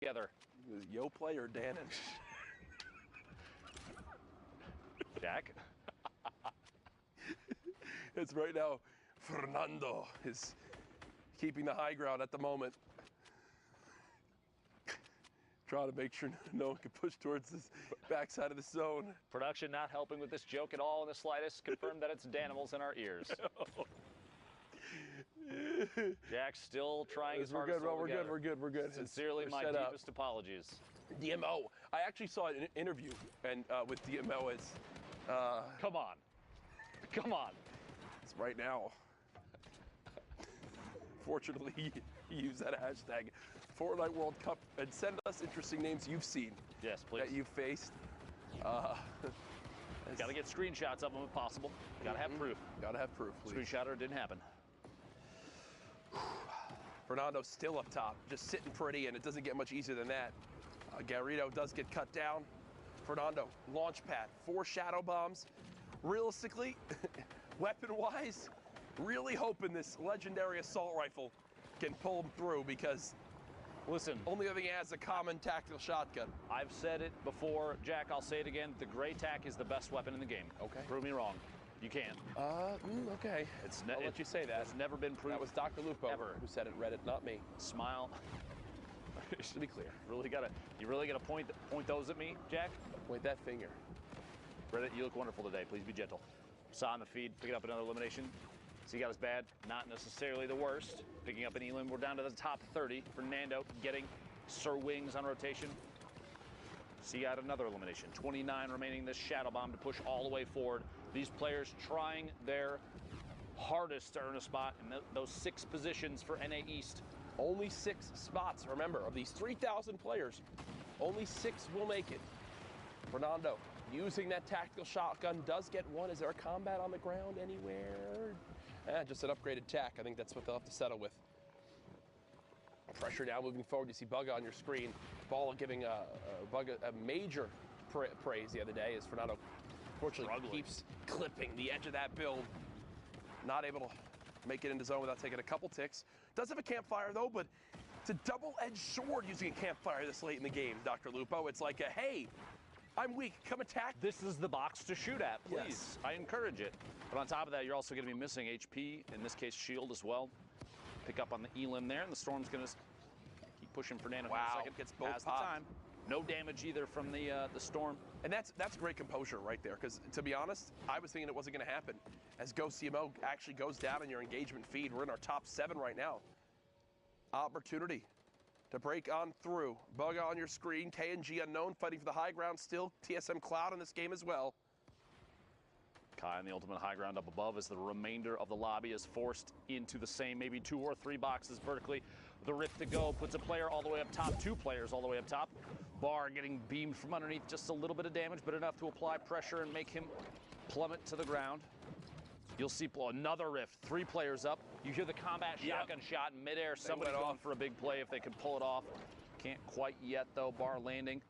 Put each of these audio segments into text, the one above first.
together. Yo play or Dannon? Jack? It's right now, Fernando is keeping the high ground at the moment. Trying to make sure no one can push towards this backside of the zone. Production not helping with this joke at all in the slightest. Confirmed that it's Danimals in our ears. Jack's still trying his hardest. We're good. Sincerely, my deepest apologies. DMO. I actually saw an interview and with DMO is. Come on. It's right now. Fortunately, he used that hashtag Fortnite World Cup and send us interesting names you've seen. Yes, please. That you've faced. Got to get screenshots of them if possible. Got to have proof. Got to have proof, please. Screenshotter didn't happen. Fernando's still up top, just sitting pretty, and it doesn't get much easier than that. Garrido does get cut down. Fernando, launch pad, 4 shadow bombs. Realistically, weapon-wise, really hoping this legendary assault rifle can pull him through because listen, only other thing he has is a common tactical shotgun. I've said it before, Jack, I'll say it again. The gray tac is the best weapon in the game. Okay. Prove me wrong. You can. Okay. I'll let you say that. It's never been proven. That was Dr. Lupo ever. Who said it, Reddit, not me. Smile. Just to be clear. You really gotta point those at me, Jack? Point that finger. Reddit, you look wonderful today. Please be gentle. Saw on the feed, picking up another elimination. So he got his bad, not necessarily the worst. Picking up an elim. We're down to the top 30. Fernando getting Sir Wings on rotation. So you got another elimination. 29 remaining this shadow bomb to push all the way forward. These players trying their hardest to earn a spot in those 6 positions for NA East. Only 6 spots, remember, of these 3,000 players, only 6 will make it. Fernando using that tactical shotgun does get 1. Is there a combat on the ground anywhere? Just an upgraded tac. I think that's what they'll have to settle with. Pressure now moving forward. You see Bugga on your screen. Ball giving Bugga a major praise the other day as Fernando fortunately keeps clipping the edge of that build. Not able to make it into zone without taking a couple ticks. Does have a campfire though, but it's a double-edged sword using a campfire this late in the game, Dr. Lupo. It's like a, hey, I'm weak, come attack. This is the box to shoot at, please. Yes. I encourage it. But on top of that, you're also going to be missing HP, in this case shield as well. Pick up on the elim there, and the storm's going to keep pushing Fernando. Wow, second. gets both has the time. No damage either from the storm. And that's great composure right there, because to be honest, I was thinking it wasn't going to happen. As Go CMO actually goes down in your engagement feed, we're in our top 7 right now. Opportunity to break on through. Bugga on your screen, KNG unknown, fighting for the high ground still. TSM Cloud in this game as well. Kai on the ultimate high ground up above as the remainder of the lobby is forced into the same maybe 2 or 3 boxes vertically. The rift to go puts a player all the way up top, 2 players all the way up top. Bar getting beamed from underneath, just a little bit of damage, but enough to apply pressure and make him plummet to the ground. You'll see another rift, 3 players up. You hear the combat shotgun shot in midair. Somebody's going for a big play if they can pull it off. Can't quite yet though. Bar landing.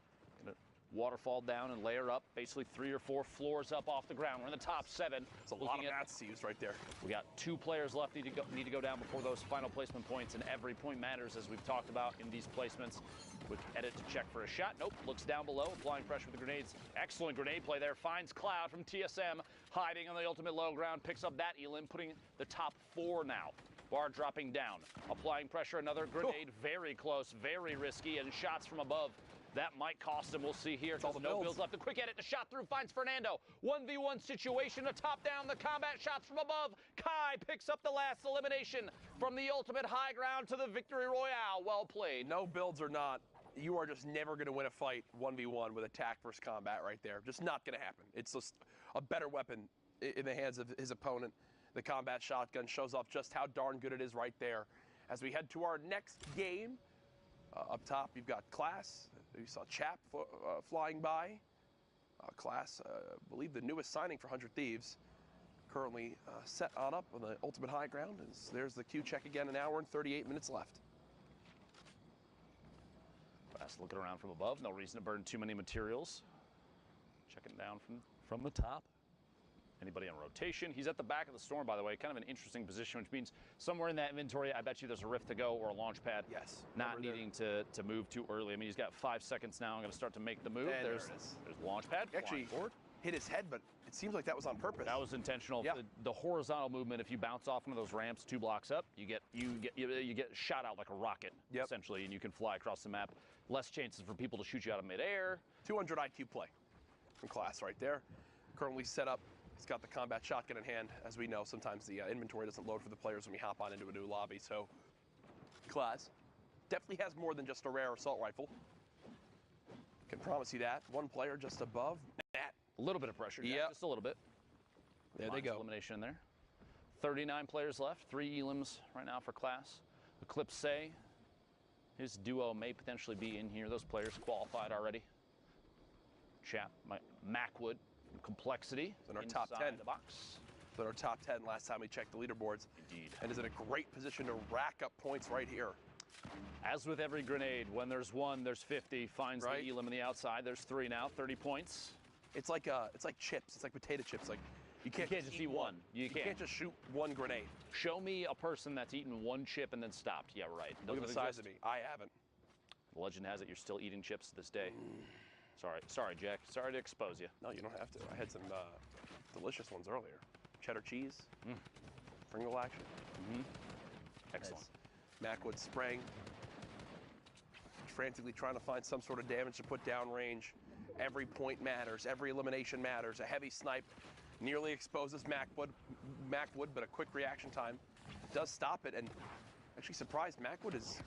Gonna waterfall down and layer up, basically 3 or 4 floors up off the ground. We're in the top 7. It's a lot of mats to use right there. We got 2 players left need to go down before those final placement points, and every point matters as we've talked about in these placements. Quick edit to check for a shot. Nope, looks down below, applying pressure with the grenades. Excellent grenade play there. Finds Cloud from TSM, hiding on the ultimate low ground. Picks up that elim, putting the top 4 now. Bar dropping down, applying pressure. Another grenade, very close, very risky, and shots from above. That might cost him. We'll see here. All the no builds left. A quick edit. The shot through finds Fernando. 1v1 situation. A top down. The combat shots from above. Kai picks up the last elimination from the ultimate high ground to the victory royale. Well played. No builds or not, you are just never going to win a fight 1v1 with attack versus combat right there. Just not going to happen. It's just a better weapon in the hands of his opponent. The combat shotgun shows off just how darn good it is right there. As we head to our next game, up top you've got Class. You saw Chap flying by. Class, I believe the newest signing for 100 Thieves. Currently set on up on the ultimate high ground. There's the Q check again, 1 hour and 38 minutes left. Fast looking around from above. No reason to burn too many materials. Checking down from the top. Anybody on rotation? He's at the back of the storm, by the way. Kind of an interesting position, which means somewhere in that inventory, I bet you there's a rift to go or a launch pad. Yes. Not needing to move too early. I mean, he's got 5 seconds now. I'm going to start to make the move. And there's the launch pad. Actually forward. Hit his head, but it seems like that was on purpose. That was intentional. Yep. The horizontal movement, if you bounce off one of those ramps 2 blocks up, you get shot out like a rocket, essentially, and you can fly across the map. Less chances for people to shoot you out of midair. 200 IQ play from Class right there. Currently set up. He's got the combat shotgun in hand. As we know, sometimes the inventory doesn't load for the players when we hop on into a new lobby. So Class definitely has more than just a rare assault rifle. Can promise you that. One player just above Matt. A little bit of pressure, yeah, just a little bit. There they go. Elimination in there. 39 players left. 3 elims right now for Class. Eclipse, his duo may potentially be in here. Those players qualified already. Macwood, Complexity. In our top 10. The box. In our top 10 last time we checked the leaderboards. Indeed. And is in a great position to rack up points right here. As with every grenade, when there's 1, there's 50. Finds the elim on the outside. There's 3 now, 30 points. It's like chips. It's like potato chips. Like you can't just eat one. You can't just shoot one grenade. Show me a person that's eaten 1 chip and then stopped. Yeah, right. Look at the size of me. I haven't. The legend has it you're still eating chips to this day. Sorry, Jack. Sorry to expose you. No, you don't have to. I had some delicious ones earlier. Cheddar cheese, Pringle action. Excellent. Macwood spraying, frantically trying to find some sort of damage to put down range. Every point matters. Every elimination matters. A heavy snipe nearly exposes Macwood, but a quick reaction time does stop it. And actually surprised, Macwood is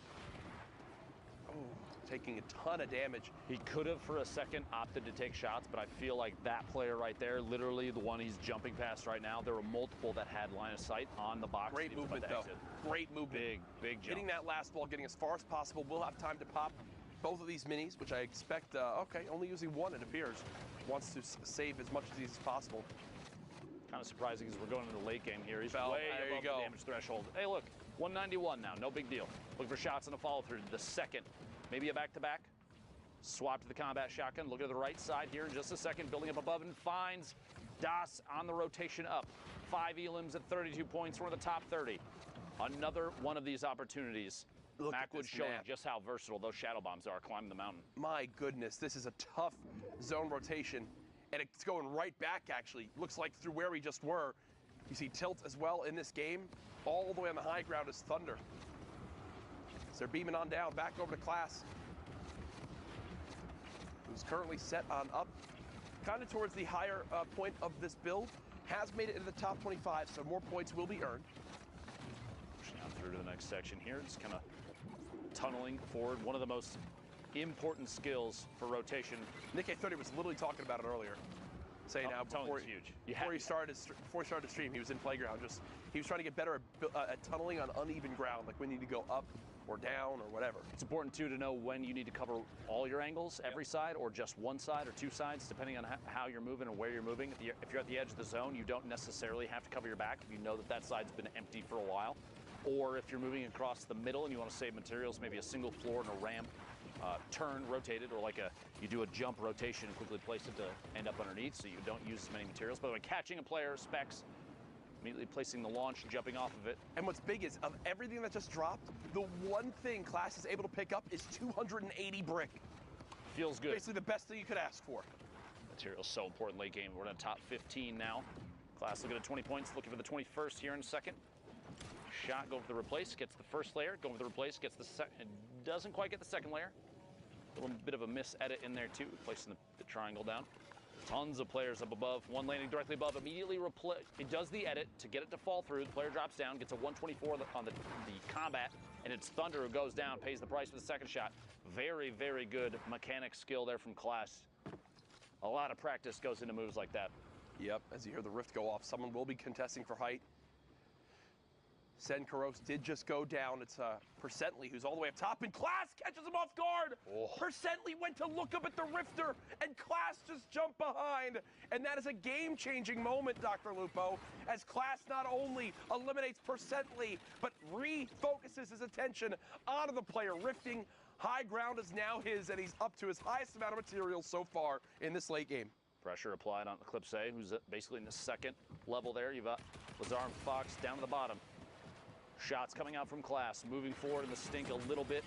taking a ton of damage. He could have, for a second, opted to take shots, but I feel like that player right there, literally the one he's jumping past right now, there were multiple that had line of sight on the box. Great movement, though. Great movement. Big jump. Hitting that last ball, getting as far as possible. We'll have time to pop both of these minis, which I expect, only using 1, it appears. Wants to save as much of these as possible. Kind of surprising because we're going into the late game here. He's way there above the damage threshold. Hey, look, 191 now, no big deal. Looking for shots and a follow-through. The second, maybe a back-to-back. Swap to the combat shotgun. Look at the right side here in just a second. Building up above and finds Das on the rotation up. 5 elims at 32 points. We're in the top 30. Another one of these opportunities. Macwood showing just how versatile those shadow bombs are climbing the mountain. My goodness, this is a tough zone rotation. And it's going right back, actually. Looks like through where we just were. You see Tilt as well in this game. All the way on the high ground is Thunder. So they're beaming on down, back over to Class, who's currently set on up, kind of towards the higher point of this build. Has made it into the top 25, so more points will be earned. Pushing on through to the next section here. Just kind of tunneling forward. One of the most important skills for rotation. Nick A30 was literally talking about it earlier. Saying now before he started to stream, he was in Playground. He was trying to get better at tunneling on uneven ground, like when you need to go up or down or whatever. It's important too to know when you need to cover all your angles, every side, or just one side or 2 sides, depending on how you're moving and where you're moving. If you're at the edge of the zone, you don't necessarily have to cover your back if you know that side's been empty for a while. Or if you're moving across the middle and you want to save materials, maybe a single floor and a ramp, turn, rotated, or like you do a jump rotation and quickly place it to end up underneath so you don't use as many materials. By the way, catching a player, specs, immediately placing the launch, jumping off of it. And what's big is, of everything that just dropped, the one thing Class is able to pick up is 280 brick. Feels good. Basically the best thing you could ask for. Material's so important late game. We're in the top 15 now. Class looking at 20 points, looking for the 21st here in a second. Shot, go for the replace, gets the first layer, go for the replace, gets the second, doesn't quite get the second layer. A little bit of a miss-edit in there too, placing the triangle down. Tons of players up above, one landing directly above, immediately replace. It does the edit to get it to fall through. The player drops down, gets a 124 on the combat, and it's Thunder who goes down, pays the price for the second shot. Very, very good mechanic skill there from Class. A lot of practice goes into moves like that. Yep, as you hear the rift go off, someone will be contesting for height. Sen Karos did just go down. It's Percently who's all the way up top, and Class catches him off guard. Percently went to look up at the rifter, and Class just jumped behind. And that is a game-changing moment, Dr. Lupo, as Class not only eliminates Percently, but refocuses his attention onto the player rifting. High ground is now his, and he's up to his highest amount of materials so far in this late game. Pressure applied on Eclipse, who's basically in the second level there. You've got Lazar and Fox down to the bottom. Shots coming out from Class, moving forward in the stink a little bit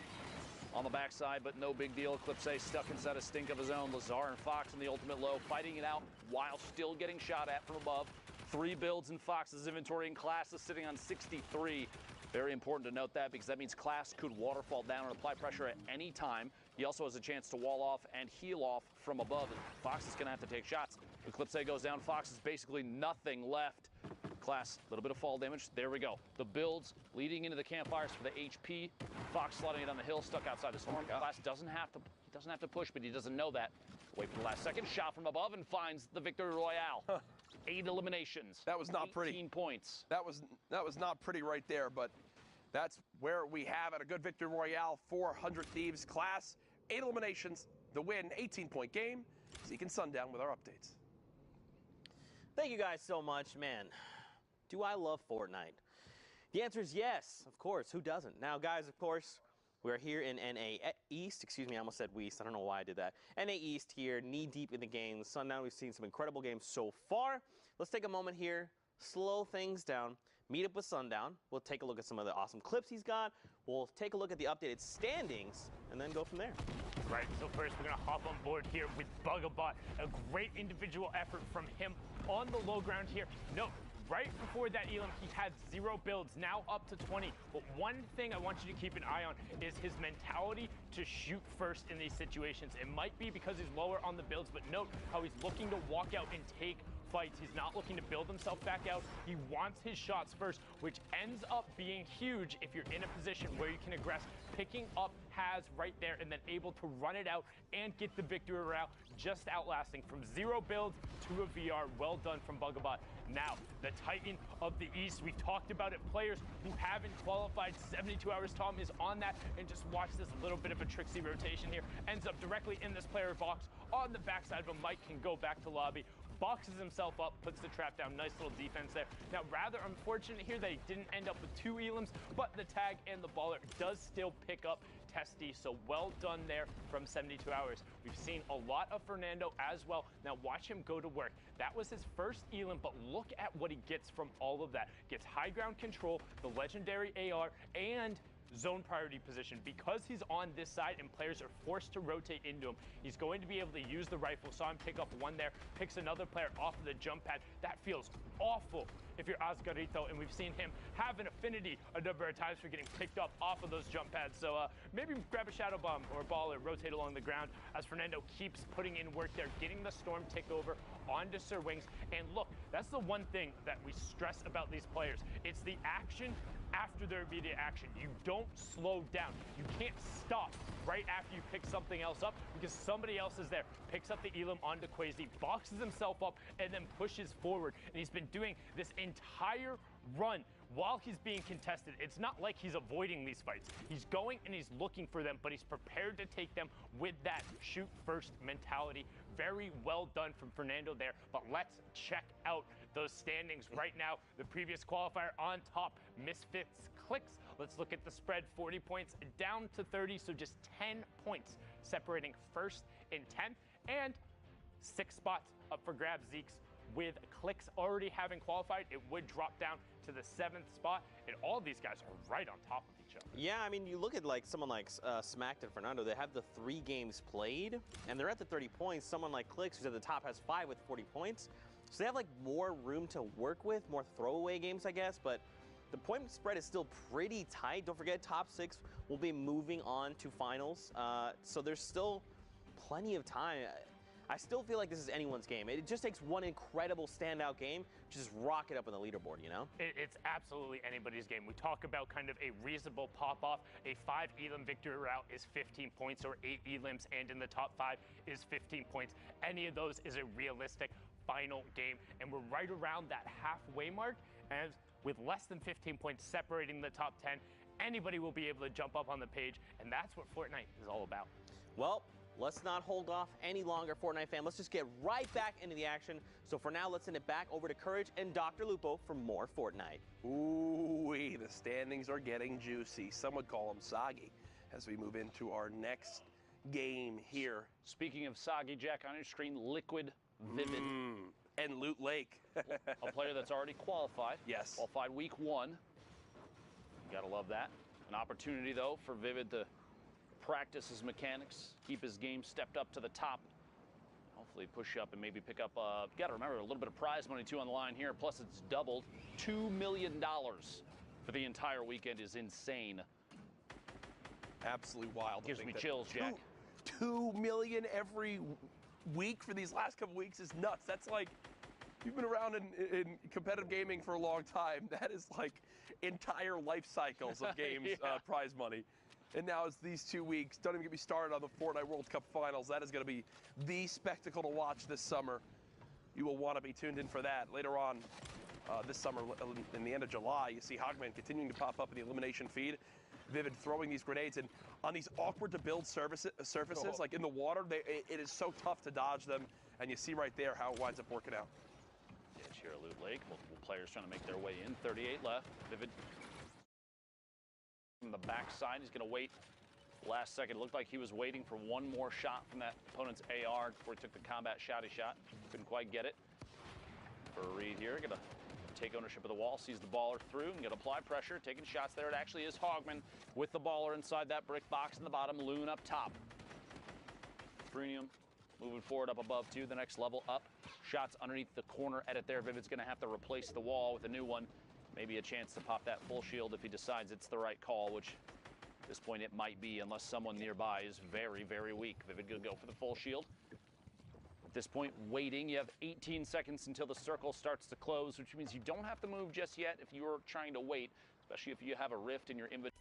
on the backside, but no big deal. Eclipse stuck inside a stink of his own. Lazar and Fox in the ultimate low, fighting it out while still getting shot at from above. 3 builds in Fox's inventory, and Class is sitting on 63. Very important to note that, because that means Class could waterfall down and apply pressure at any time. He also has a chance to wall off and heal off from above, and Fox is going to have to take shots. Eclipse goes down. Fox is basically nothing left. Class, a little bit of fall damage. There we go. The builds leading into the campfires for the HP. Fox slotting it on the hill, stuck outside the storm. Class doesn't have to push, but he doesn't know that. Wait for the last second. Shot from above and finds the victory royale. 8 eliminations. That was not pretty. 18 points. That was not pretty right there, but that's where we have it. A good victory royale for 100 Thieves. Class, 8 eliminations, the win, 18-point game. Zeke and Sundown with our updates. Thank you guys so much, man. Do I love Fortnite? The answer is yes, of course. Who doesn't? Now, guys, of course, we're here in NA East. Excuse me, I almost said West. I don't know why I did that. NA East here, knee-deep in the game. Sundown, we've seen some incredible games so far. Let's take a moment here, slow things down, meet up with Sundown. We'll take a look at some of the awesome clips he's got. We'll take a look at the updated standings, and then go from there. Right, so first we're going to hop on board here with Bugabot. A great individual effort from him on the low ground here. Note, right before that elim, he had 0 builds, now up to 20. But one thing I want you to keep an eye on is his mentality to shoot first in these situations. It might be because he's lower on the builds, but note how he's looking to walk out and take fights. He's not looking to build himself back out. He wants his shots first, which ends up being huge if you're in a position where you can aggress, picking up has right there and then able to run it out and get the victory route, just outlasting from 0 builds to a VR. Well done from Bugabot. Now, the Titan of the East, we've talked about it. Players who haven't qualified 72 hours, Tom is on that, and just watch this little bit of a tricksy rotation here. Ends up directly in this player box on the backside of him. Mike can go back to lobby, boxes himself up, puts the trap down. Nice little defense there. Now, rather unfortunate here that he didn't end up with 2 elims, but the tag and the baller does still pick up Testy, so well done there from 72 hours. We've seen a lot of Fernando as well. Now watch him go to work. That was his first elim, but look at what he gets from all of that. Gets high ground control, the legendary AR, and zone priority position. Because he's on this side and players are forced to rotate into him, he's going to be able to use the rifle. Saw him pick up 1 there, picks another player off of the jump pad. That feels awful if you're Oscarito, and we've seen him have an affinity a number of times for getting picked up off of those jump pads. So maybe grab a shadow bomb or a ball and rotate along the ground as Fernando keeps putting in work there, getting the storm tick over onto Sir Wings. And look, that's the one thing that we stress about these players. It's the action after their immediate action. You don't slow down. You can't stop right after you pick something else up, because somebody else is there. Picks up the elim onto Quasi, boxes himself up, and then pushes forward. And he's been doing this entire run while he's being contested. It's not like he's avoiding these fights. He's going and he's looking for them, but he's prepared to take them with that shoot first mentality. Very well done from Fernando there. But let's check out those standings right now. The previous qualifier on top, Misfits Clicks. Let's look at the spread. 40 points down to 30, so just 10 points separating first and 10th, and 6 spots up for grabs. Zeke's with Clicks already having qualified, it would drop down to the 7th spot, and all these guys are right on top of each other. Yeah, I mean, you look at like someone like Smacked and Fernando, they have the 3 games played, and they're at the 30 points. Someone like Clicks, who's at the top, has 5 with 40 points. So they have like more room to work with, more throwaway games, I guess, but the point spread is still pretty tight. Don't forget, top 6 will be moving on to finals, so there's still plenty of time. I still feel like this is anyone's game. It just takes one incredible standout game to just rock it up on the leaderboard, you know? It's absolutely anybody's game. We talk about kind of a reasonable pop-off. A 5 elim victory route is 15 points, or 8 elims, and in the top 5 is 15 points. Any of those is a realistic final game, and we're right around that halfway mark, and with less than 15 points separating the top 10, anybody will be able to jump up on the page, and that's what Fortnite is all about. Well, let's not hold off any longer, Fortnite fam. Let's just get right back into the action. So for now, let's send it back over to Courage and Dr. Lupo for more Fortnite. Ooh-wee, the standings are getting juicy. Some would call them soggy as we move into our next game here. Speaking of soggy, Jack, on your screen, Liquid Vivid, And Loot Lake. a player that's already qualified. Yes. Qualified week 1. You gotta love that. An opportunity, though, for Vivid to practice his mechanics, keep his game stepped up to the top. Hopefully push up and maybe pick up, you gotta remember, a little bit of prize money, too, on the line here. Plus, it's doubled. $2 million for the entire weekend is insane. Absolutely wild. Gives me chills, Jack. 2 million every week for these last couple weeks is nuts. That's like, you've been around in competitive gaming for a long time. That is like entire life cycles of games prize money. And now it's these 2 weeks. Don't even get me started on the Fortnite World Cup Finals. That is going to be the spectacle to watch this summer. You will want to be tuned in for that. Later on this summer, in the end of July, you see Hogman continuing to pop up in the elimination feed. Vivid throwing these grenades, and on these awkward to build surfaces, like in the water, it is so tough to dodge them, and you see right there how it winds up working out. Yeah, here at Loot Lake, multiple players trying to make their way in. 38 left. Vivid from the backside. He's going to wait last second. It looked like he was waiting for one more shot from that opponent's AR before he took the combat shotty shot. Couldn't quite get it. For a read here, going to take ownership of the wall, sees the baller through, and going to apply pressure, taking shots there. It actually is Hogman with the baller inside that brick box in the bottom, Loon up top. Frunium moving forward up above too, the next level up. Shots underneath the corner edit there. Vivid's going to have to replace the wall with a new one. Maybe a chance to pop that full shield if he decides it's the right call, which at this point it might be, unless someone nearby is very, very weak. Vivid going to go for the full shield. At this point, waiting. You have 18 seconds until the circle starts to close, which means you don't have to move just yet if you're trying to wait, especially if you have a rift in your inventory.